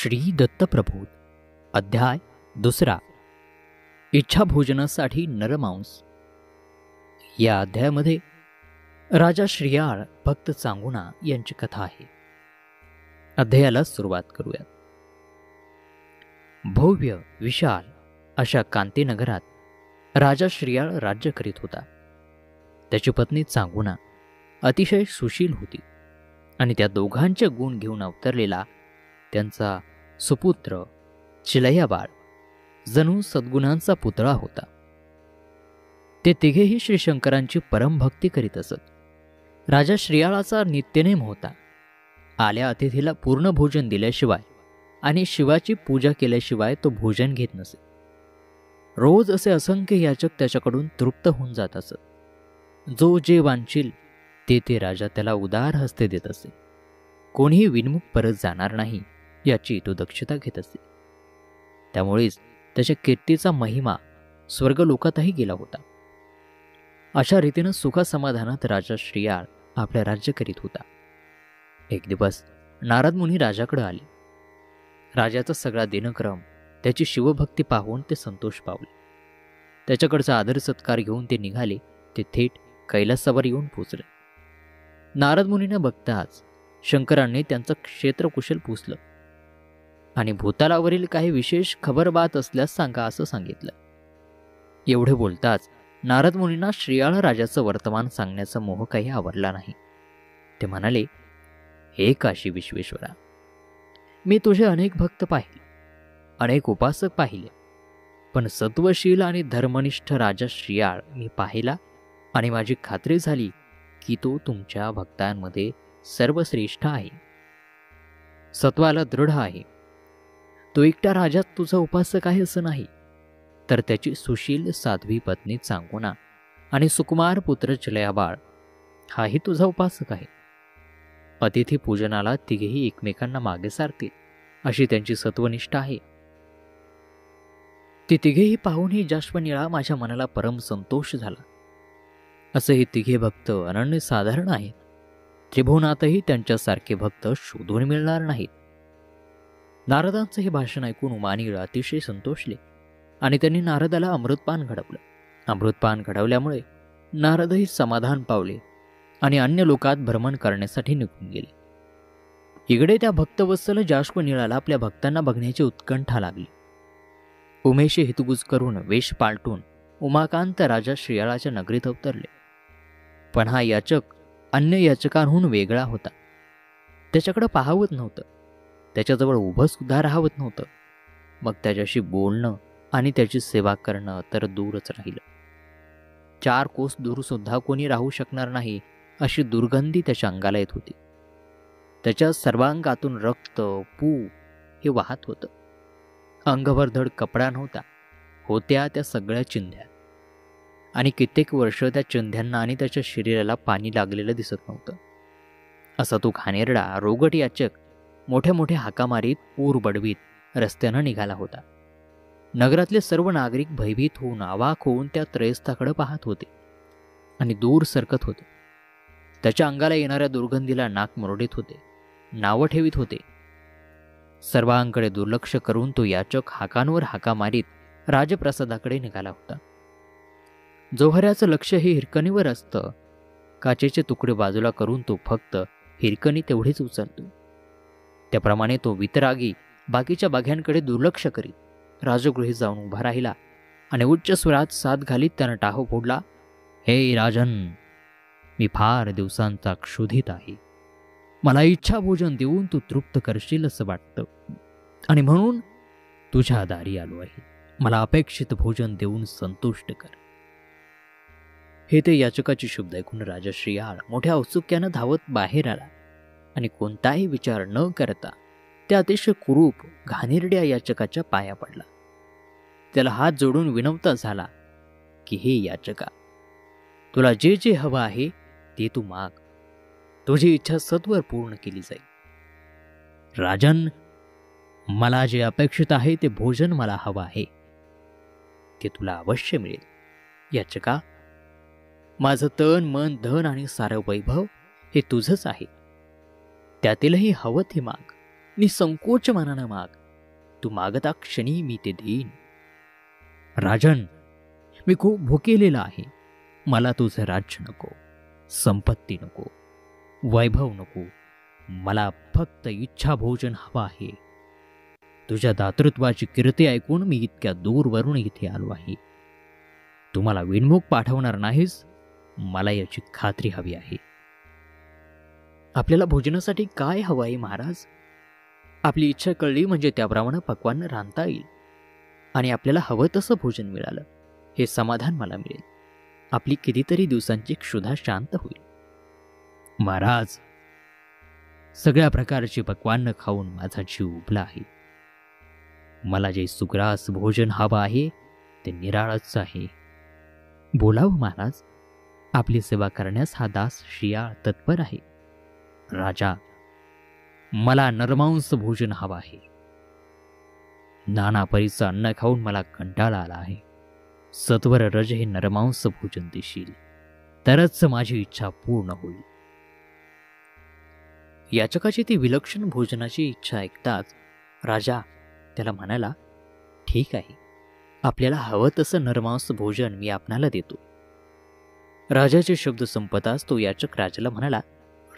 श्री दत्तप्रबोध अध्याय 2 इच्छा भोजनासाठी नरमांस। या अध्यायामध्ये राजा श्रियाळ भक्त चांगुणा यांची कथा आहे। अध्यायाला सुरुवात करूया। भव्य विशाल अशा कांतीनगरात राजा श्रियाळ राज्य करीत होता। त्याची पत्नी चांगुणा अतिशय सुशील होती आणि त्या दोघांचे गुण घेऊन अवतरलेला त्यांचा सुपुत्र चिलयाबाळ जणू सद्गुणांचा पुतळा होता। ते तिघेही श्री शंकरांची परमभक्ती करीत असत। राजा श्रियाळाचा नित्यनेम होता, आल्या अतिथीला पूर्ण भोजन दिल्याशिवाय आणि शिवाची पूजा केल्याशिवाय तो भोजन घेत नसे। रोज असे असंख्य याचक त्याच्याकडून तृप्त होऊन जात असत। जो जे वांछील ते राजा त्याला उदार हस्ते देत असे। कोणीही विनमुख परत जाणार नाही याची तो दक्षता घेत असे। त्यामुळेच त्याच्या कीर्तीचा महिमा स्वर्गलोकातही गेला होता। अशा रीतीनं सुखासमाधानात राजा श्रियाळ आपले राज्य करीत होता। एक दिवस नारद मुनी राजाकडे आले। राजाचा सगळा दिनक्रम, त्याची शिवभक्ती पाहून ते संतोष पावले। त्याच्याकडचा आदर सत्कार घेऊन ते निघाले। ते थेट कैलासावर येऊन पोचले। नारद मुनींना बघताच शंकरांनी त्यांचं क्षेत्रकुशल पुसलं आणि भूतालावरील काही विशेष खबरबात असल्यास सांगा असं सांगितलं। एवढे बोलताच नारद मुनींना श्रियाळ राजाचं वर्तमान सांगण्याचा मोह काही आवरला नाही। ते म्हणाले, हे काशी विश्वेश्वरा, मी तुझे अनेक भक्त पाहिले, अनेक उपासक पाहिले, पण सत्वशील आणि धर्मनिष्ठ राजा श्रियाळ मी पाहिला आणि माझी खात्री झाली की तो तुमच्या भक्तांमध्ये सर्वश्रेष्ठ आहे, सत्वाला दृढ आहे। तो एकटा राजात तुझा उपासक आहे असं नाही, तर त्याची सुशील साध्वी पत्नी चांगुणा आणि सुकुमार पुत्र चिलयाबाळ हाही तुझा उपासक आहे। अतिथी पूजनाला तिघेही एकमेकांना मागे सारतील अशी त्यांची सत्वनिष्ठा आहे। ती तिघेही पाहूनही जाश्वनिळा माझ्या मनाला परम संतोष झाला। असे हे तिघे भक्त अनन्यसाधारण आहेत। त्रिभुवनातही त्यांच्यासारखे भक्त शोधून मिळणार नाहीत। नारदांचं हे भाषण ऐकून उमानीळ अतिशय संतोषले आणि त्यांनी नारदाला अमृतपान घडवलं। अमृतपान घडवल्यामुळे नारदही समाधान पावले आणि अन्य लोकात भ्रमण करण्यासाठी निघून गेले। इकडे त्या भक्तवत्सल जाश्वनिळाला आपल्या भक्तांना बघण्याची उत्कंठा लागली। उमेशी हितगुज करून वेश पालटून उमाकांत राजा श्रियाळाच्या नगरीत अवतरले। पण हा याचक अन्य याचकांहून वेगळा होता। त्याच्याकडे पाहावत नव्हतं, त्याच्याजवळ उभं सुद्धा राहावत नव्हतं। मग त्याच्याशी बोलणं आणि त्याची सेवा करणं तर दूरच राहिलं। 4 कोस दूर सुद्धा कोणी राहू शकणार नाही अशी दुर्गंधी त्याच्या अंगाला येत होती। त्याच्या सर्वांगातून रक्त पू हे वाहत होतं। अंगभर धड कपडा नव्हता, होत्या त्या सगळ्या चिंध्या, आणि कित्येक वर्ष त्या चिंध्यांना आणि त्याच्या शरीराला पाणी लागलेलं दिसत नव्हतं। असा तो घाणेरडा रोगट याचक मोठ्या मोठ्या हाका मारीत पूर बडवीत रस्त्यानं निघाला होता। नगरातले सर्व नागरिक भयभीत होऊन अवाक होऊन त्या त्रयस्थाकडे पाहत होते आणि दूर सरकत होते। त्याच्या अंगाला येणाऱ्या दुर्गंधीला नाक मुरडीत होते, नावं ठेवीत होते। सर्वांकडे दुर्लक्ष करून तो याचक हाकांवर हाका मारीत राजप्रसादाकडे निघाला होता। जोहऱ्याचं लक्ष हे हिरकणीवर असतं। काचेचे तुकडे बाजूला करून तो फक्त हिरकणी तेवढीच उचलतो। त्याप्रमाणे तो वितरागी बाकीच्या बाघ्यांकडे दुर्लक्ष करीत राजगृही जाऊन उभा राहिला आणि उच्च स्वरात साद घालीत त्यानं टाहो फोडला, हे राजन, मी फार दिवसांचा क्षुधित आहे। मला इच्छा भोजन देऊन तू तृप्त करशील असं वाटतं आणि म्हणून तुझ्या दारी आलो आहे। मला अपेक्षित भोजन देऊन संतुष्ट कर। हे ते याचकाचे शब्द ऐकून राजा श्रियाळ मोठ्या औत्सुक्यानं धावत बाहेर आला आणि कोणताही विचार न करता त्या अतिशय कुरूप घाणेरड्या याचकाच्या पाया पडला। त्याला हात जोडून विनवता झाला की हे याचका, तुला जे जे हवं आहे ते तू माग, तुझी इच्छा सत्वर पूर्ण केली जाईल। राजन, मला जे अपेक्षित आहे ते भोजन मला हवं आहे, ते तुला अवश्य मिळेल। याचका, माझं तन मन धन आणि सारं वैभव हे तुझंच आहे, त्यातीलही हवं ते माग, निसंकोच मनानं माग, तू मागता क्षणी मी ते देईन. राजन, मी खूप भुकेलेला आहे. मला तुझं राज्य नको, संपत्ती नको, वैभव नको. मला फक्त इच्छा भोजन हवं आहे. तुझ्या दातृत्वाची कीर्ती ऐकून मी इतक्या दूरवरून इथे आलो आहे. तुम्हाला विनमुख पाठवणार नाहीस, मला याची खात्री हवी आहे. आपल्याला भोजनासाठी काय हवं आहे महाराज? आपली इच्छा कळली म्हणजे त्याप्रमाणे पक्वान्न रांधता येईल आणि आपल्याला हवं तसं भोजन मिळालं हे समाधान मला मिळेल. आपली कितीतरी दिवसांची क्षुधा शांत होईल. महाराज, सगळ्या प्रकारची पक्वान्न खाऊन माझा जीव उबला आहे. मला जे सुग्रास भोजन हवं आहे ते निराळच आहे. बोलावं महाराज, आपली सेवा करण्यास हा दास शियाळ तत्पर आहे. राजा, मला नरमांस भोजन हवं आहे. नाना परीचं अन्न खाऊन मला कंटाळा आला आहे. सत्वर रज हे नरमांस भोजन देशील तरच माझी इच्छा पूर्ण होईल. याचकाची ती विलक्षण भोजनाची इच्छा ऐकताच राजा त्याला म्हणाला, ठीक आहे, आपल्याला हवं तसं नरमांस भोजन मी आपणाला देतो. राजाचे शब्द संपताच तो याचक राजाला म्हणाला,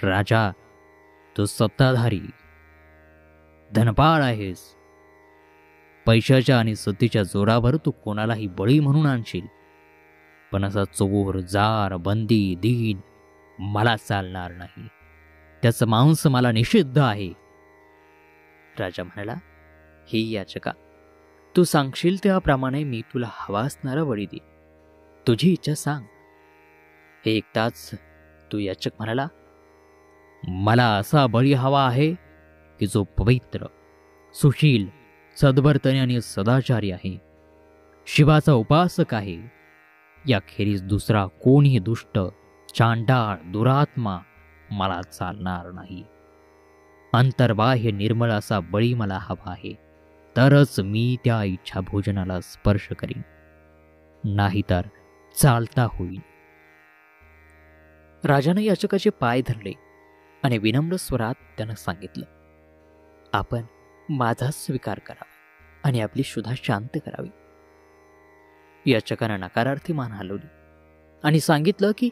राजा, तू सत्ताधारी धनपाळ आहेस. पैशाच्या आणि सत्तेच्या जोरावर तू कोणालाही बळी म्हणून आणशील, पण असा चोर, जार, बंदी, दीन मला चालणार नाही. त्याचं मांस मला निषिद्ध आहे. राजा म्हणाला, हे याचका, तू सांगशील त्याप्रमाणे मी तुला हवा असणारा बळी दे. तुझी इच्छा सांग. हे ऐकताच तो याचक म्हणाला, मला असा बळी हवा आहे की जो पवित्र, सुशील, सद्वर्तनी आणि सदाचारी आहे. शिवाचा उपासक आहे. याखेरीज दुसरा कोणी दुष्ट, चांडाळ, दुरात्मा मला चालणार नाही. अंतर्बाह्य निर्मळ असा बळी मला हवा आहे, तरच मी त्या इच्छा भोजनाला स्पर्श करीन, नाहीतर चालता होईल. राजाने याचकाचे पाय धरले आणि विनम्र स्वरात त्यानं सांगितलं, आपण माझा स्वीकार करावा आणि आपली क्षुधा शांत करावी. याचकानं नकारार्थी मान हलवली आणि सांगितलं की,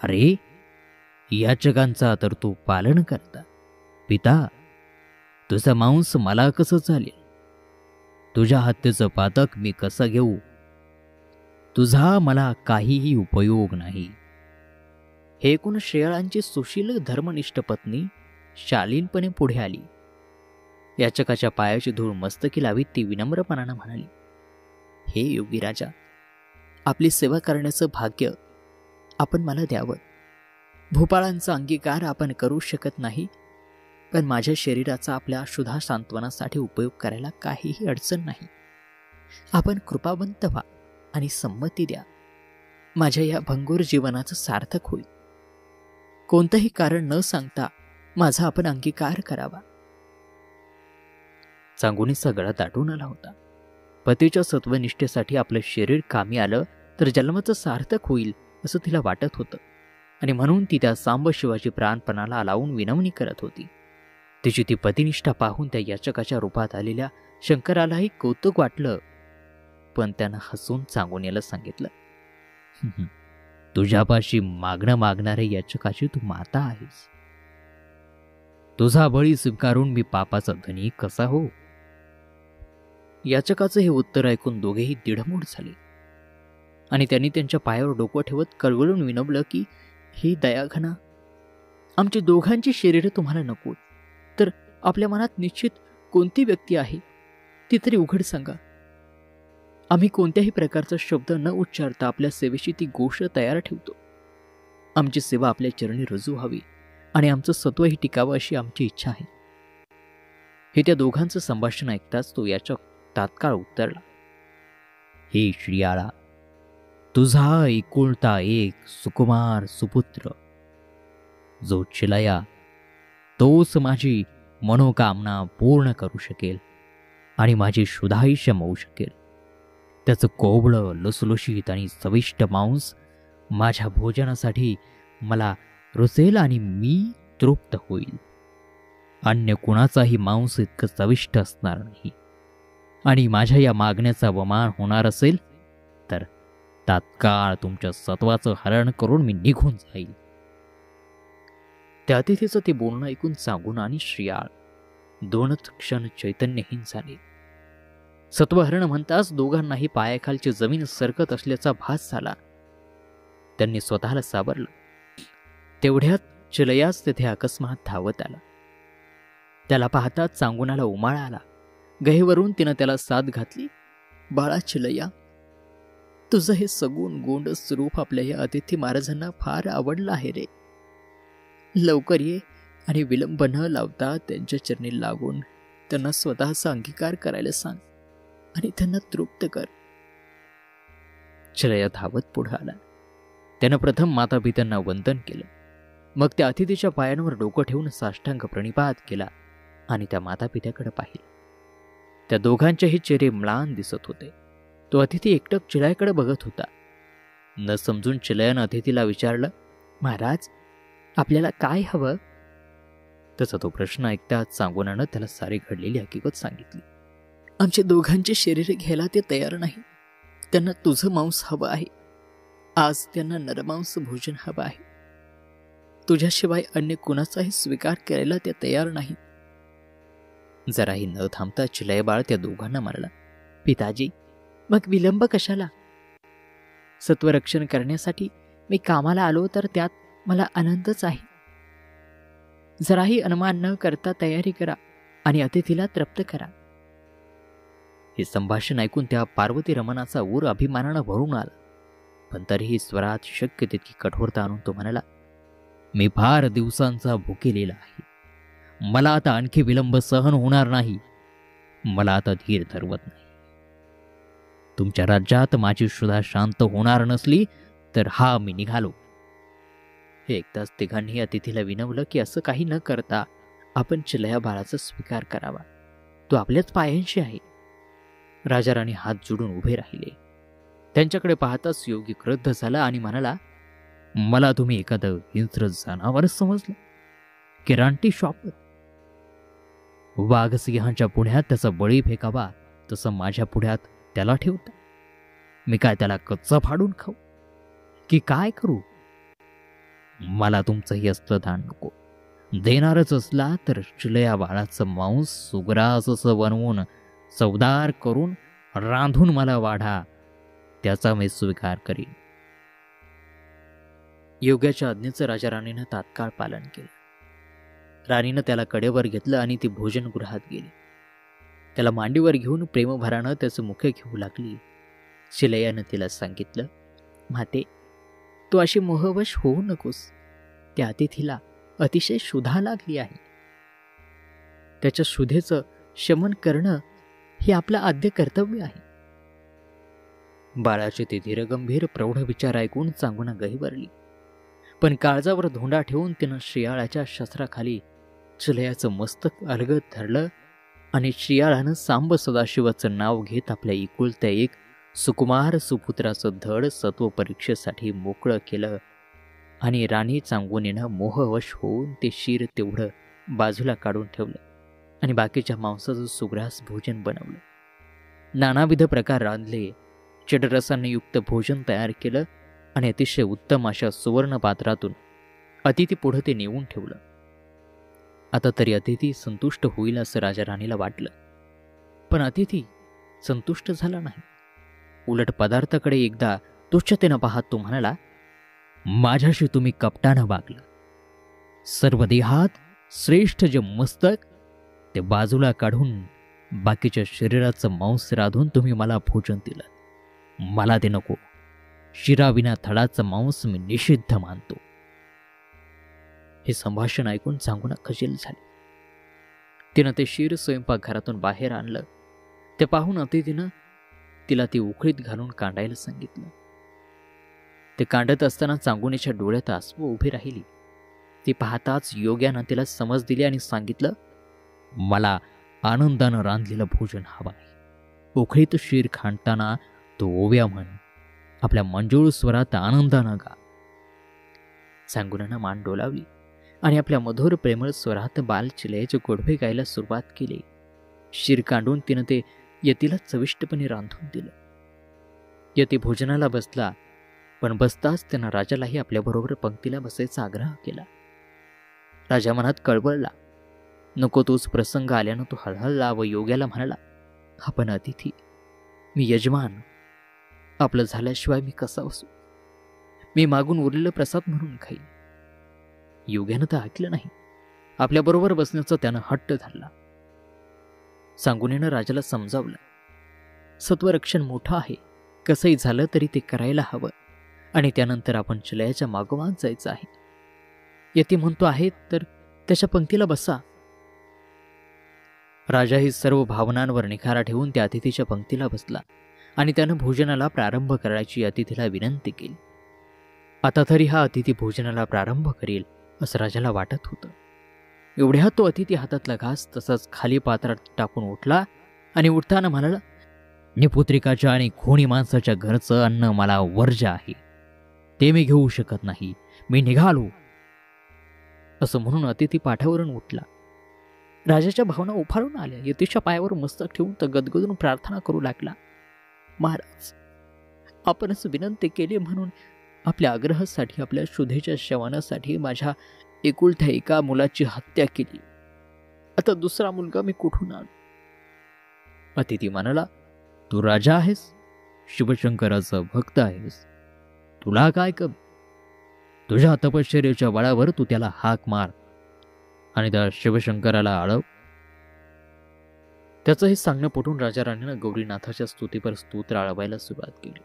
अरे, याचकांचा तर तू पालन करता. पिता, तुझं मांस मला कसं चालेल? तुझ्या हत्येचं पातक मी कसं घेऊ? तुझा मला काहीही उपयोग नाही. हे ऐकून शेळांची सुशील धर्मनिष्ठ पत्नी शालीनपणे पुढे आली. याचकाच्या पायाची धूळ मस्तकी लावीत ती विनम्रपणानं म्हणाली, हे योगी राजा, आपली सेवा करण्याचं भाग्य आपण मला द्यावं. भूपाळांचा अंगीकार आपण करू शकत नाही, पण माझ्या शरीराचा आपल्या क्षुधा सांत्वनासाठी उपयोग करायला काहीही अडचण नाही. आपण कृपावंत व्हा आणि संमती द्या. माझ्या या भंगुर जीवनाचं सार्थक होईल. कोणतंही कारण न सांगता माझा आपण अंगीकार करावा. चांगुनीचा गळा दाटून आला होता. पतीच्या सत्वनिष्ठेसाठी आपलं शरीर कामी आलं तर जन्माचं सार्थक होईल असं तिला वाटत होतं आणि म्हणून ती त्या सांब शिवाची प्राणपणाला लावून विनवणी करत होती. तिची ती पतिनिष्ठा पाहून त्या याचकाच्या रूपात आलेल्या शंकरालाही कौतुक वाटलं, पण त्यानं हसून चांगुनीला सांगितलं, तुझ्यापाशी मागणं मागणाऱ्या याचकाची तू माता आहेस. तुझा बळी स्वीकारून मी पापाचा धनी कसा हो? याचकाचं हे उत्तर ऐकून दोघेही दिडमूड झाले आणि त्यांनी त्यांच्या पायावर डोकं ठेवत कळवळून विनवलं की, हे दयाघना, आमची दोघांची शरीरं तुम्हाला नको, तर आपल्या मनात निश्चित कोणती व्यक्ती आहे ती तरी उघड सांगा. आम्ही कोणत्याही प्रकारचा शब्द न उच्चारता आपल्या सेवेची ती गोष्ट तयार ठेवतो. आमची सेवा आपल्या चरणी रुजू व्हावी आणि आमचं सत्वही टिकावं अशी आमची इच्छा आहे. हे त्या दोघांचं संभाषण ऐकताच तो याचक तात्काळ उत्तरला, हे श्रियाळा, तुझा एकुलता एक सुकुमार सुपुत्र जो चिलया, तोच माझी मनोकामना पूर्ण करू शकेल आणि माझी क्षुधाही शमवू शकेल. त्याचं कोवळं, लुसलुशीत आणि चविष्ट मांस माझ्या भोजनासाठी मला रुचेल आणि मी तृप्त होईल. अन्य कुणाचाही मांस इतकं चविष्ट असणार नाही. आणि माझ्या या मागण्याचा अवमान होणार असेल तर तात्काळ तुमच्या सत्वाचं हरण करून मी निघून जाईल. त्या अतिथीचं ते बोलणं ऐकून सांगून आणि श्रियाळ दोनच क्षण चैतन्यहीन झाले. सत्वहरण म्हणताच दोघांनाही पायाखालची जमीन सरकत असल्याचा भास झाला. त्यांनी स्वतःला सावरलं. तेवढ्यात चिलयाच तेथे अकस्मात धावत आला. त्याला पाहताच सांगुनाला उमाळा आला. गहेवरून तिनं त्याला साथ घातली. बाळा चिलया, तुझं हे सगून गोंडस रूप आपल्या या अतिथी महाराजांना फार आवडलं आहे रे. लवकर ये आणि विलंब न लावता त्यांच्या चरणी लागून त्यांना स्वतःचा अंगीकार करायला सांग आणि त्यांना तृप्त कर. चिलया धावत पुढे आला. त्यानं प्रथम मातापित्यांना वंदन केलं. मग त्या अतिथीच्या पायांवर डोकं ठेवून साष्टांग प्रणिपात केला आणि त्या मातापित्याकडे पाहिलं. त्या दोघांचेही चेहरे म्लान दिसत होते. तो अतिथी एकटक चिलयाकडे बघत होता. न समजून चिलयानं अतिथीला विचारलं, महाराज, आपल्याला काय हवं? तसा तो प्रश्न ऐकताच सांगुनानं त्याला सारी घडलेली हकीकत सांगितली. आमच्या दोघांचे शरीर घ्यायला ते तयार नाही. त्यांना तुझं मांस हवं आहे. आज त्यांना नरमांस भोजन हवं आहे. तुझ्याशिवाय अन्य कुणाचाही स्वीकार करायला ते तयार नाही. जराही न थांबता चिलयबाळ त्या दोघांना मारला. पिताजी, मग विलंब कशाला? सत्वरक्षण करण्यासाठी मी कामाला आलो तर त्यात मला आनंदच आहे. जराही अनुमान न करता तयारी करा आणि अतिथीला तृप्त करा. हे संभाषण ऐकून त्या पार्वती रमणाचा ऊर अभिमानानं भरून आला. पण तरीही स्वरात शक्य तितकी कठोरता आणून तो म्हणाला, मी फार दिवसांचा भुकेलेला आहे. मला आता आणखी विलंब सहन होणार नाही. मला आता धीर धरवत नाही. तुमच्या राज्यात माझी सुद्धा शांत होणार नसली तर हा मी निघालो. हे एकदाच तिघांनी अतिथीला विनवलं की असं काही न करता आपण चिलया बाळाचा स्वीकार करावा. तो आपल्याच पायांशी आहे. राजा राणी हात जोडून उभे राहिले. त्यांच्याकडे पाहताच योगी क्रुद्ध झाला आणि म्हणाला, मला तुम्ही एखादं हिंस्र जनावर समजलं की रानटी शॉपत? वाघ सिंहाच्या पुढ्यात त्याचा बळी फेकावा तसं माझ्या पुढ्यात त्याला ठेवता. मी काय त्याला कच्चा फाडून खाऊ की काय करू? मला तुमचंही असलं धान नको. देणारच असला तर चिलया बाळाचं मांस सुग्रास असं बनवून चवदार करून रांधून मला वाढा, त्याचा मी स्वीकार करीन. योग्याच्या आज्ञेचं राजा राणीनं तात्काळ पालन केलं. राणीनं त्याला कडेवर घेतलं आणि ती भोजनगृहात गेली. त्याला मांडीवर घेऊन प्रेमभरानं त्याचं मुख घेऊ लागली. चिलयानं तिला सांगितलं, माते, तू अशी मोहवश होऊ नकोस. त्या अतिथीला अतिशय क्षुधा लागली आहे. त्याच्या क्षुधेचं शमन करणं हे आपलं आद्य कर्तव्य आहे. बाळाचे ते धीरगंभीर प्रौढ विचार ऐकून सांगुना गहिवरली. पण काळजावर धोंडा ठेवून तिनं शियाळाच्या शस्त्राखाली चिलयाचं मस्तक अलगद धरलं आणि शियाळानं सांब सदाशिवाचं नाव घेत आपल्या इकुलत्या एक सुकुमार सुपुत्राचं धड सत्व परीक्षेसाठी मोकळं केलं आणि राणी चांगुनीनं मोहवश होऊन ते शिर तेवढं बाजूला काढून ठेवलं आणि बाकीच्या मांसाचं सुग्रास भोजन बनवलं. नानाविध प्रकार रांधले. चडरसाने युक्त भोजन तयार केलं आणि अतिशय उत्तम अशा सुवर्ण पात्रातून अतिथी पुढं ते नेऊन ठेवलं. आता तरी अतिथी संतुष्ट होईल असं राजा राणीला वाटलं. पण अतिथी संतुष्ट झाला नाही. उलट पदार्थाकडे एकदा तुच्छतेनं पाहत तो म्हणाला, माझ्याशी तुम्ही कपटानं वागला. सर्व देहात श्रेष्ठ जे मस्तक ते बाजूला काढून बाकीच्या शरीराचं मांस राधून तुम्ही मला भोजन दिलं. मला ते नको. शिराविना थडाचं मांस मी निषिद्ध मानतो. हे संभाषण ऐकून सांगुना खजील झाली. तिनं ते शिर स्वयंपाकघरातून बाहेर आणलं. ते पाहून अतिथीनं तिला ती उकळीत घालून कांडायला सांगितलं. ते कांडत असताना चांगुनीच्या डोळ्यात आसू उभी राहिली. ती पाहताच योग्यानं तिला समज दिली आणि सांगितलं, मला आनंदानं रांधलेलं भोजन हवं आहे. उकळीत शिर खांडताना तो ओव्या म्हण, आपल्या मंजूळ स्वरात आनंदानं गा. सांगुनानं मान डोलावली आणि आपल्या मधुर प्रेमळ स्वरात बाल चिलयाचे गोडवे गायला सुरुवात केली. शिर कांडून तिनं ते यतीला चविष्टपणे रांधून दिलं. यती भोजनाला बसला, पण बसताच त्यानं राजालाही आपल्याबरोबर पंक्तीला बसायचा आग्रह केला. राजा मनात कळवळला. नको तोच प्रसंग आल्यानं तो हळहळला व योग्याला म्हणाला, आपण अतिथी, मी यजमान, आपलं झाल्याशिवाय मी कसा बसू? मी मागून उरलेलं प्रसाद म्हणून खाईल. योग्यानं तर ऐकलं नाही. आपल्याबरोबर बसण्याचा त्यानं हट्ट धरला. सांगुनेनं राजाला समजावलं, सत्वरक्षण मोठं आहे, कसंही झालं तरी ते करायला हवं आणि त्यानंतर आपण चिलयाच्या मागोमाग जायचं आहे. यती म्हणतो आहे तर त्याच्या पंक्तीला बसा. राजा ही सर्व भावनांवर निखारा ठेवून त्या अतिथीच्या पंक्तीला बसला आणि त्यानं भोजनाला प्रारंभ करायची अतिथीला विनंती केली. आता तरी हा अतिथी भोजनाला प्रारंभ करेल असं राजाला वाटत होतं. एवढ्यात तो अतिथी हातातला घास तसाच खाली पात्रात टाकून उठला आणि उठताना म्हणाला, निपुत्रिकाच्या आणि खोणी माणसाच्या घरचं अन्न मला वर्ज्य आहे, ते मी घेऊ शकत नाही, मी निघालो. असं म्हणून अतिथी पाठावरून उठला. राजाच्या भावना उफाळून आल्या. यतीच्या पायावर मस्तक ठेवून तर गदगदून प्रार्थना करू लागला, महाराज, आपणच विनंती केली म्हणून आपल्या आग्रहासाठी, आपल्या शुद्धेच्या शवनासाठी माझ्या एकुलत्या एका मुलाची हत्या केली. आता दुसरा मुलगा मी कुठून आणू? अतिथी म्हणाला, तू राजा आहेस, शिवशंकराचा भक्त आहेस, तुला काय कमी? तुझ्या तपश्चर्येच्या बळावर तू त्याला हाक मार आणि त्या शिवशंकराला अडव. त्याचं हे सांगणं पटून राजा राणीनं गौरीनाथाच्या स्तुतीपर स्तोत्र आळवायला सुरुवात केली.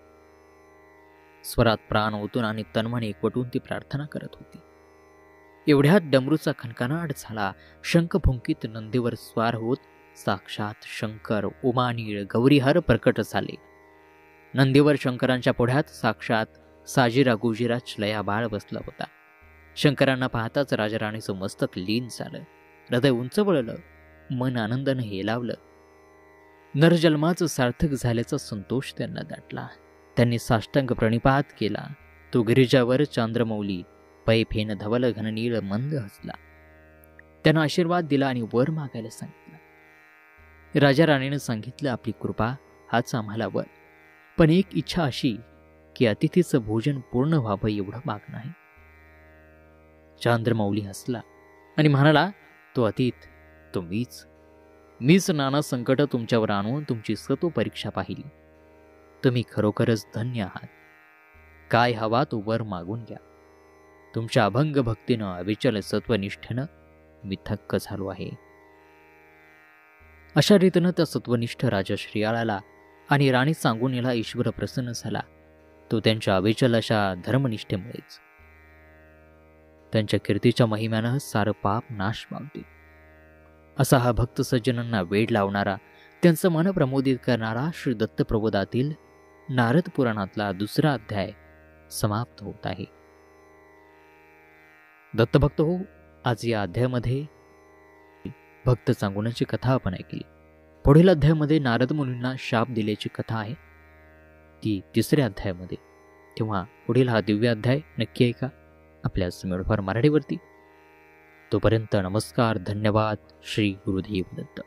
स्वरात प्राण ओतून आणि तन्मन एकवटून ती प्रार्थना करत होती. एवढ्यात डमरूचा खणखणाट झाला. शंखभुंकीत नंदीवर स्वार होत साक्षात शंकर, उमानीळ, गौरीहर प्रकट झाले. नंदीवर शंकरांच्या पुढ्यात साक्षात साजिरा गुजिरा चिलया बाळ बसला होता. शंकरांना पाहताच राजाराणीचं मस्तक लीन झालं. हृदय उंच वळलं, मन आनंदानं हेलावलं. नरजन्माचं सार्थक झाल्याचा संतोष त्यांना दाटला. त्यांनी साष्टांग प्रणिपात केला. तो गिरिजावर चांद्रमौली पै फेन धवल घननीळ मंद हसला. त्यानं आशीर्वाद दिला आणि वर मागायला सांगितलं. राजा राणीनं सांगितलं, आपली कृपा हाच आम्हाला वर, पण एक इच्छा अशी की अतिथीचं भोजन पूर्ण व्हावं एवढं मागणं आहे. चांद्रमौली हसला आणि म्हणाला, तो अतीत तो मीच नाना संकट तुमच्यावर आणून तुमची सत्व परीक्षा पाहिली. तुम्ही खरोखरच धन्य आहात. काय हवा तो वर मागून घ्या. तुमच्या अभंग भक्तीनं, अविचल सत्वनिष्ठेनं मी थक्क झालो आहे. अशा रीतीनं त्या सत्वनिष्ठ राजा श्रीयाळाला आणि राणी सांगुनेला ईश्वर प्रसन्न झाला. तो त्यांच्या अविचल अशा धर्मनिष्ठेमुळेच. त्यांच्या कीर्तीच्या महिम्यानं सारं पाप नाश पावते. असा हा भक्त सज्जनांना वेड लावणारा, त्यांचं मन प्रमोदित करणारा श्री दत्तप्रबोधातील नारद पुराणातला 2रा अध्याय समाप्त होत आहे. दत्तभक्त हो, आज या अध्यायामध्ये भक्त सांगुनेची कथा आपण ऐकली. पुढील अध्यायामध्ये नारद मुनींना शाप दिल्याची कथा आहे, ती 3ऱ्या अध्यायामध्ये. तेव्हा पुढील हा दिव्य अध्याय नक्की ऐका आपल्या समीरफार मराठीवरती. तोपर्यंत नमस्कार, धन्यवाद, श्री गुरुदेव दत्त.